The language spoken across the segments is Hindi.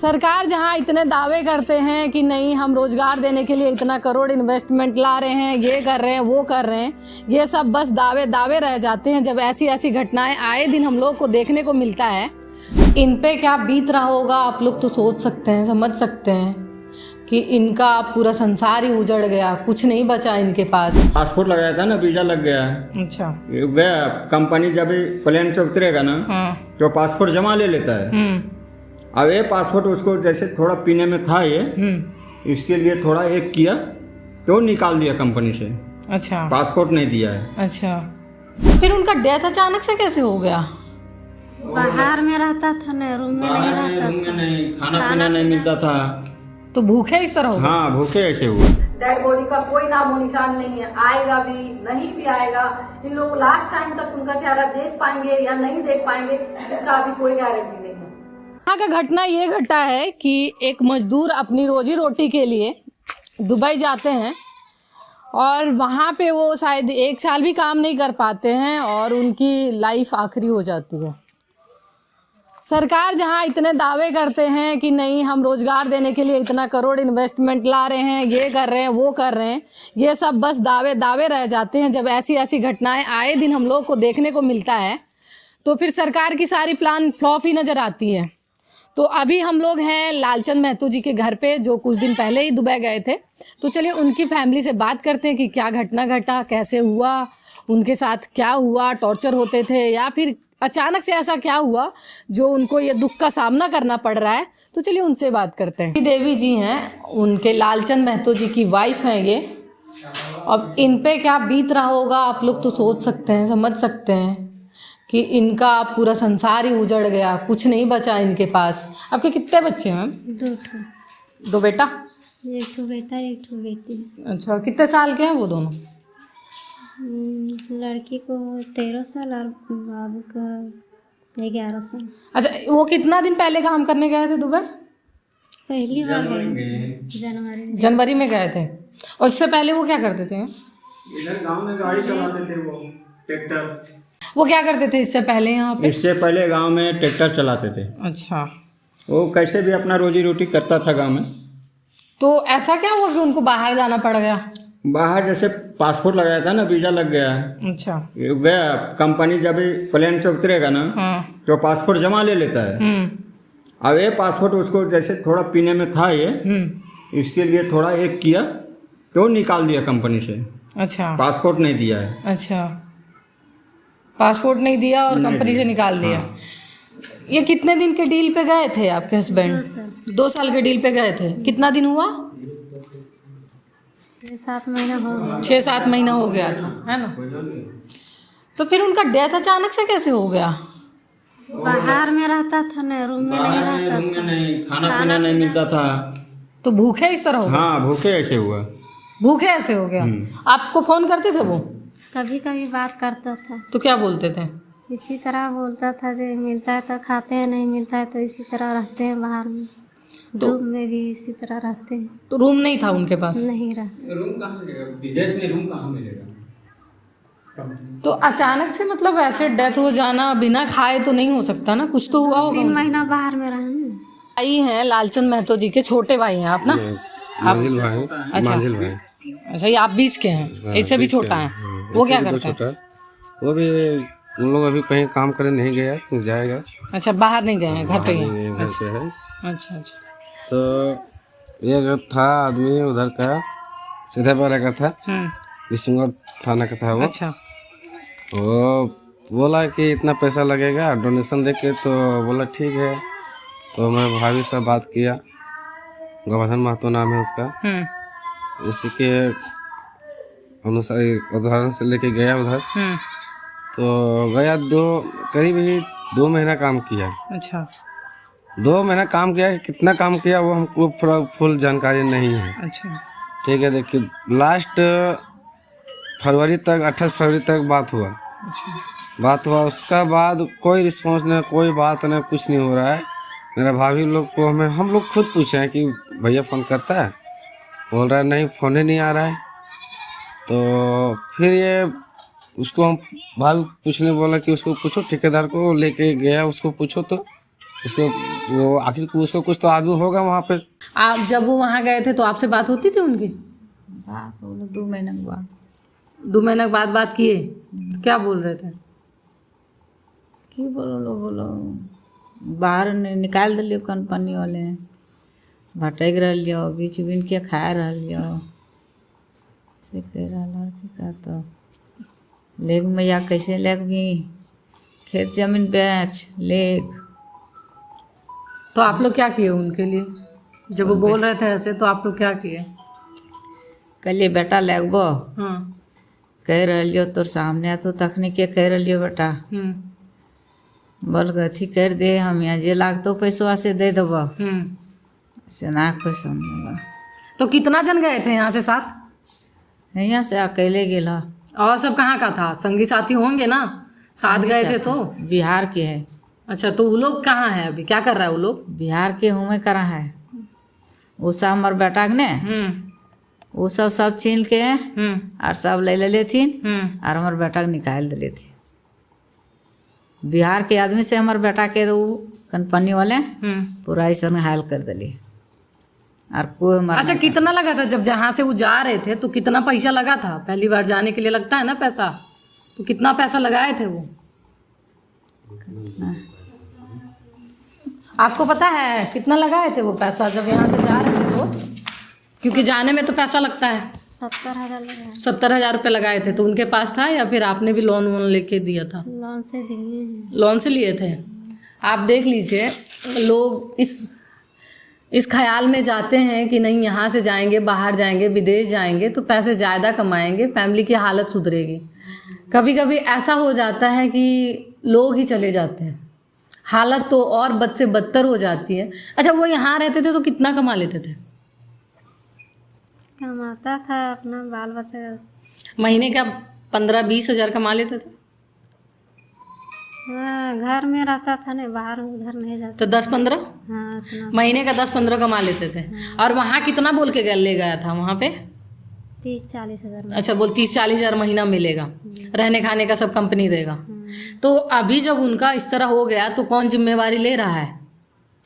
सरकार जहां इतने दावे करते हैं कि नहीं हम रोजगार देने के लिए इतना करोड़ इन्वेस्टमेंट ला रहे हैं, ये कर रहे हैं, वो कर रहे हैं, ये सब बस दावे रह जाते हैं जब ऐसी ऐसी घटनाएं आए दिन हम लोग को देखने को मिलता है। इन पे क्या बीत रहा होगा आप लोग तो सोच सकते हैं, समझ सकते हैं कि इनका पूरा संसार ही उजड़ गया, कुछ नहीं बचा इनके पास। पासपोर्ट लगाया था ना, वीजा लग गया है। अच्छा, गया कंपनी जब प्लेन से उतरेगा ना तो पासपोर्ट जमा ले लेता है। अब ये पासपोर्ट उसको जैसे थोड़ा पीने में था ये, इसके लिए थोड़ा एक किया तो निकाल दिया कंपनी से। अच्छा, पासपोर्ट नहीं दिया है। अच्छा, फिर उनका डेथ अचानक से कैसे हो गया? बाहर में रहता था ना, रूम में नहीं रहता था। रूम में नहीं, खाना पीना नहीं मिलता था, तो भूखे इस तरह हो गए? हाँ भूखे ऐसे हुए। डेड बॉडी का कोई नामो निशान नहीं है, आएगा भी नहीं भी आएगा। इन लोग लास्ट टाइम तक उनका चेहरा देख पाएंगे या नहीं देख पाएंगे इसका अभी कोई गारंटी नहीं है। यहाँ का घटना ये घटा है कि एक मजदूर अपनी रोजी रोटी के लिए दुबई जाते हैं और वहाँ पे वो शायद 1 साल भी काम नहीं कर पाते हैं और उनकी लाइफ आखिरी हो जाती है। सरकार जहां इतने दावे करते हैं कि नहीं हम रोजगार देने के लिए इतना करोड़ इन्वेस्टमेंट ला रहे हैं, ये कर रहे हैं, वो कर रहे हैं, ये सब बस दावे रह जाते हैं जब ऐसी ऐसी घटनाएं आए दिन हम लोग को देखने को मिलता है तो फिर सरकार की सारी प्लान फ्लॉप ही नज़र आती है। तो अभी हम लोग हैं लालचंद महतो जी के घर पे, जो कुछ दिन पहले ही दुबई गए थे। तो चलिए उनकी फैमिली से बात करते हैं कि क्या घटना घटा, कैसे हुआ, उनके साथ क्या हुआ, टॉर्चर होते थे या फिर अचानक से ऐसा क्या हुआ जो उनको ये दुख का सामना करना पड़ रहा है। तो चलिए उनसे बात करते हैं। देवी जी हैं, उनके लालचंद महतो जी की वाइफ हैं ये। अब इन पे क्या बीत रहा होगा आप लोग तो सोच सकते हैं, समझ सकते हैं कि इनका पूरा संसार ही उजड़ गया, कुछ नहीं बचा इनके पास। आपके कितने बच्चे हैं? 2 बेटा? एक ठो बेटा, एक ठो बेटी। अच्छा, कितने साल के हैं वो दोनों? लड़की को 13 साल और बाबू का 11 साल। अच्छा, वो कितना दिन पहले काम करने गए थे दुबई? पहली बार गए जनवरी में गए थे। और इससे पहले वो क्या करते थे? इधर गांव में गाड़ी चलाते थे, वो ट्रैक्टर। वो क्या करते थे इससे पहले यहाँ पे? इससे पहले गांव में ट्रैक्टर चलाते थे। अच्छा, वो कैसे भी अपना रोजी रोटी करता था गांव में। तो ऐसा क्या हुआ कि उनको बाहर जाना पड़ गया? बाहर जैसे पासपोर्ट लगाया था ना, वीजा लग गया है। अच्छा, गया कंपनी जब प्लेन से उतरेगा ना तो पासपोर्ट जमा ले लेता है। अब ये पासपोर्ट उसको जैसे थोड़ा पीने में था ये, इसके लिए थोड़ा एक किया तो निकाल दिया कंपनी से। अच्छा, पासपोर्ट नहीं दिया है। अच्छा, पासपोर्ट नहीं दिया और कंपनी से निकाल दिया। ये कितने दिन के डील पे गए थे आपके हस्बैंड? 2 साल के डील पे गए थे। कितना दिन हुआ? 6-7 महीना हो गया। 6-7 महीना हो गया था, है ना? तो फिर उनका डेथ अचानक से कैसे हो गया? बाहर में रहता था ना, रूम में नहीं रहता रूम में था। नहीं, खाना पीना नहीं मिलता था, तो भूखे इस तरह हो गए? हाँ भूखे ऐसे हुआ। भूखे ऐसे हो गया। आपको फोन करते थे वो? कभी कभी बात करता था। तो क्या बोलते थे? इसी तरह बोलता था जो मिलता है तो खाते हैं, नहीं मिलता है तो इसी तरह रहते हैं बाहर में। धूप में भी इसी तरह रहते हैं। तो रूम नहीं था उनके पास? नहीं रहते। रूम कहाँ मिलेगा विदेश में, रूम कहाँ मिलेगा? तो अचानक से मतलब ऐसे डेथ हो जाना बिना खाए तो नहीं हो सकता ना, कुछ तो हुआ होगा। 3 महीना बाहर में रहा ना। भाई हैं लालचंद महतो जी के, छोटे भाई हैं आप ना? मांझिल भाई। अच्छा, मांझिल भाई। अच्छा, ये आप बीच के हैं, इससे भी छोटा है। वो क्या करते हैं? वो भी उन लोग अभी कहीं काम करने नहीं गया, जाएगा। अच्छा, बाहर नहीं गए हैं, घर पे ही हैं। घर से है। अच्छा, अच्छा, तो ये था आदमी उधर का, सीधा बारह का था, बिशनगढ़ थाना का था वो। अच्छा, वो बोला कि इतना पैसा लगेगा डोनेशन दे के, तो बोला ठीक है। तो मैं भाभी से बात किया, गोवर्धन महतो नाम है उसका, उसी के अनुसार उदाहरण से लेके गया उधर। तो गया, करीब ही 2 महीना काम किया। अच्छा, 2 महीना काम किया, कितना काम किया वो हमको फुल जानकारी नहीं है। अच्छा, ठीक है, देखिए लास्ट फरवरी तक, 28 फरवरी तक बात हुआ। बात हुआ, उसका बाद कोई रिस्पॉन्स नहीं, कोई बात नहीं, कुछ नहीं हो रहा है। मेरा भाभी लोग को हम लोग खुद पूछे हैं कि भैया फ़ोन करता है, बोल रहा है नहीं, फ़ोन ही नहीं आ रहा है। तो फिर ये उसको हम भाभी पूछने बोला कि उसको पूछो, ठेकेदार को लेके गया, उसको पूछो तो उसको वो आखिर उसको कुछ तो आदमी होगा वहाँ पे। आप जब वो वहाँ गए थे तो आपसे बात होती थी उनकी? बात वो लोग 2 महीने के बाद 2 महीने के बाद बात किए तो क्या बोल रहे थे? की बोलो बाहर निकाल दिलियो कंपनी वाले, भटक रहियो, बीच बीन के खा रहियो से कह रहा लड़की का। तो लेग मैया कैसे लेग भी खेत जमीन बेच लेग। तो आप लोग क्या किए उनके लिए जब वो बोल रहे थे ऐसे? तो आप लोग क्या किए? कहलिए बेटा लगबो, हाँ। कह रहियो तोर सामने तो तखनी के कह रहियो बेटा, बोल अथी कर दे, हम यहाँ जे लागतो पैसवा से दे देबो, से ना कोई समझ। तो कितना जन गए थे यहाँ से साथ? यहाँ से अकेले गेला। और सब कहाँ का था? संगी साथी होंगे ना, साथ गए थे तो? बिहार के है। अच्छा, तो वो लोग कहाँ है अभी, क्या कर रहा है वो लोग? बिहार के हुए करा है वो सब हमार बेटा के ने वो सब छीन के और सब ले लेथिन और हमार बेटा के निकाल दिले थी। बिहार के आदमी से हमार बेटा के वो कंपनी वाले पूरा ऐसा हाल कर दिले और कोई हमारा। अच्छा, कितना लगा था जब जहाँ से वो जा रहे थे? तो कितना पैसा लगा था? पहली बार जाने के लिए लगता है ना पैसा, तो कितना पैसा लगाए थे वो? आपको पता है कितना लगाए थे वो पैसा जब यहाँ से जा रहे थे तो? क्योंकि जाने में तो पैसा लगता है। 70,000 लगा। 70,000 रुपये लगाए थे। तो उनके पास था या फिर आपने भी लोन वोन लेके दिया था? लोन से दिए हैं। लोन से लिए थे। आप देख लीजिए, लोग इस ख्याल में जाते हैं कि नहीं यहाँ से जाएंगे, बाहर जाएंगे, विदेश जाएंगे तो पैसे ज़्यादा कमाएंगे, फैमिली की हालत सुधरेगी। कभी कभी ऐसा हो जाता है कि लोग ही चले जाते हैं, हालत तो और बद से बदतर हो जाती है। अच्छा, वो यहाँ रहते थे तो कितना कमा लेते थे? कमाता था अपना बाल बच्चा का। महीने का 15-20 हज़ार कमा लेते थे? हाँ, घर में रहता था ना, बाहर उधर नहीं जाता। तो 10-15? हाँ, इतना महीने का 10-15 कमा लेते थे। और वहाँ कितना बोल के ले गया था वहाँ पे? 30-40 हज़ार। अच्छा, बोल 30-40 हज़ार महीना मिलेगा, रहने खाने का सब कंपनी देगा। तो अभी जब उनका इस तरह हो गया तो कौन जिम्मेवारी ले रहा है?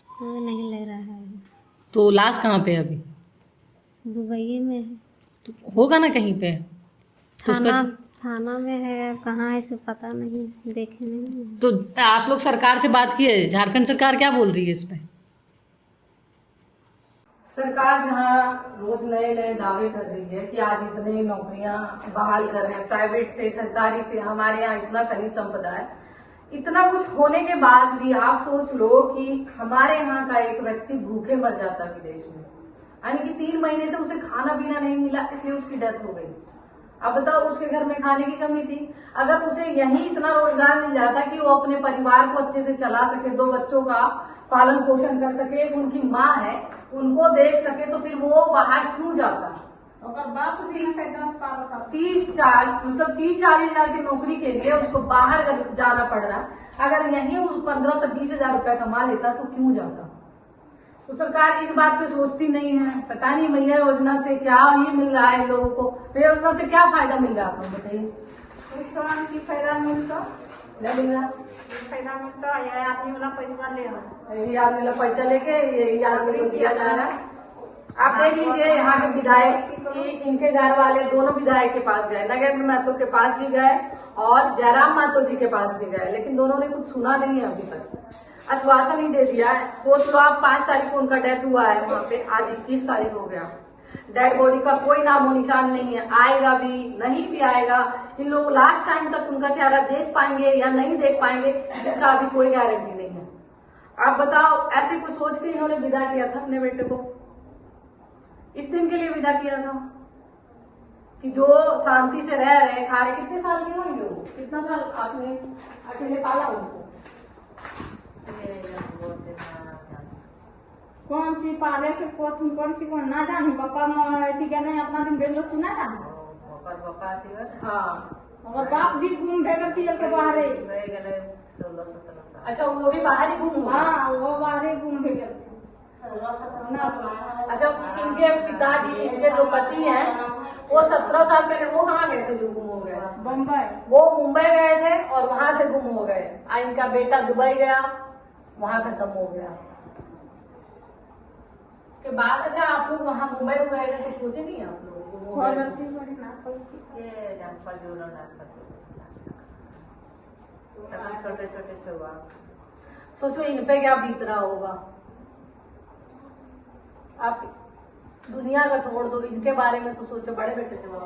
कोई नहीं ले रहा है। तो लाश कहाँ पे है अभी? दुबई में है। तो होगा ना कहीं पे। तो थाना में है, कहाँ है इसे पता नहीं, देखे नहीं। तो आप लोग सरकार से बात किए? झारखंड सरकार क्या बोल रही है इस पे? सरकार जहाँ रोज नए नए दावे कर रही है कि आज इतने नौकरियां बहाल कर रहे हैं, प्राइवेट से सरकारी से, हमारे यहाँ इतना खनिज संपदा है, इतना कुछ होने के बाद भी आप सोच लो कि हमारे यहाँ का एक व्यक्ति भूखे मर जाता विदेश में, यानी कि 3 महीने से उसे खाना पीना नहीं मिला, इसलिए उसकी डेथ हो गई। अब बताओ, उसके घर में खाने की कमी थी। अगर उसे यही इतना रोजगार मिल जाता कि वो अपने परिवार को अच्छे से चला सके, 2 बच्चों का पालन पोषण कर सके, उनकी माँ है उनको देख सके, तो फिर वो बाहर क्यों जाता? बाप 30-40 हज़ार की नौकरी के लिए उसको बाहर जाना पड़ रहा। अगर यही 15 से 20 हज़ार रुपया कमा लेता तो क्यों जाता? तो सरकार इस बात पे सोचती नहीं है। पता नहीं मैया योजना से क्या ही मिल रहा है लोगों को, तो योजना से क्या फायदा मिल रहा है आपको बताइए? फायदा मिलता नहीं मिल रहा, फायदा मिलता यही आदमी वाला पैसा ले, यही आदमी वाला पैसा लेके यही आदमी को दिया जा रहा है। आप देख लीजिए यहाँ के विधायक की, इनके घर वाले दोनों विधायक के पास गए, नगेंद्र महतो के पास भी गए और जयराम महतो जी के पास भी गए, लेकिन दोनों ने कुछ सुना नहीं है अभी तक, आश्वासन ही दे दिया है। सोच लो आप, 5 तारीख को उनका डेथ हुआ है वहाँ पे, आज 21 तारीख हो गया, डेड बॉडी का कोई नामो निशान नहीं है। आएगा भी नहीं भी आएगा, इन लोग लास्ट टाइम तक उनका चेहरा देख पाएंगे या नहीं देख पाएंगे, इसका अभी कोई गारंटी नहीं है। आप बताओ, ऐसे कुछ सोच के इन्होंने विदा किया था अपने बेटे को, इस दिन के लिए विदा किया था कि जो शांति से रह रहे खा रहे। कितने साल के होंगे वो? कितना साल आपने अकेले पाला उनको? कौन सी पाले के कौन सी कौन ना जानी पापा थी क्या नहीं अपना दिन बेलो तू ना जानी पापा थी। हाँ, और बाप भी घूम भेगर थी के बाहर गए 16-17 साल। अच्छा, वो भी बाहर ही घूम? हाँ, वो बाहर ही घूम भेगर। अच्छा, इनके पिताजी, इनके जो पति हैं, वो 17 साल पहले वो कहाँ गए थे जो गुम हो गए? बम्बई। वो मुंबई गए थे और वहां से गुम हो गए। इनका बेटा दुबई गया, वहां खत्म हो गया। उसके बाद अच्छा आप लोग वहां मुंबई गए थे तो खोजे नहीं आप लोग? छोटे छोटे चौवा, सोचो इन पे क्या बीत रहा होगा। आप दुनिया का छोड़ दो, इनके बारे में तो सोचो। बड़े बेटे थे वो,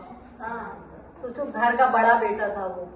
सोचो घर का बड़ा बेटा था वो,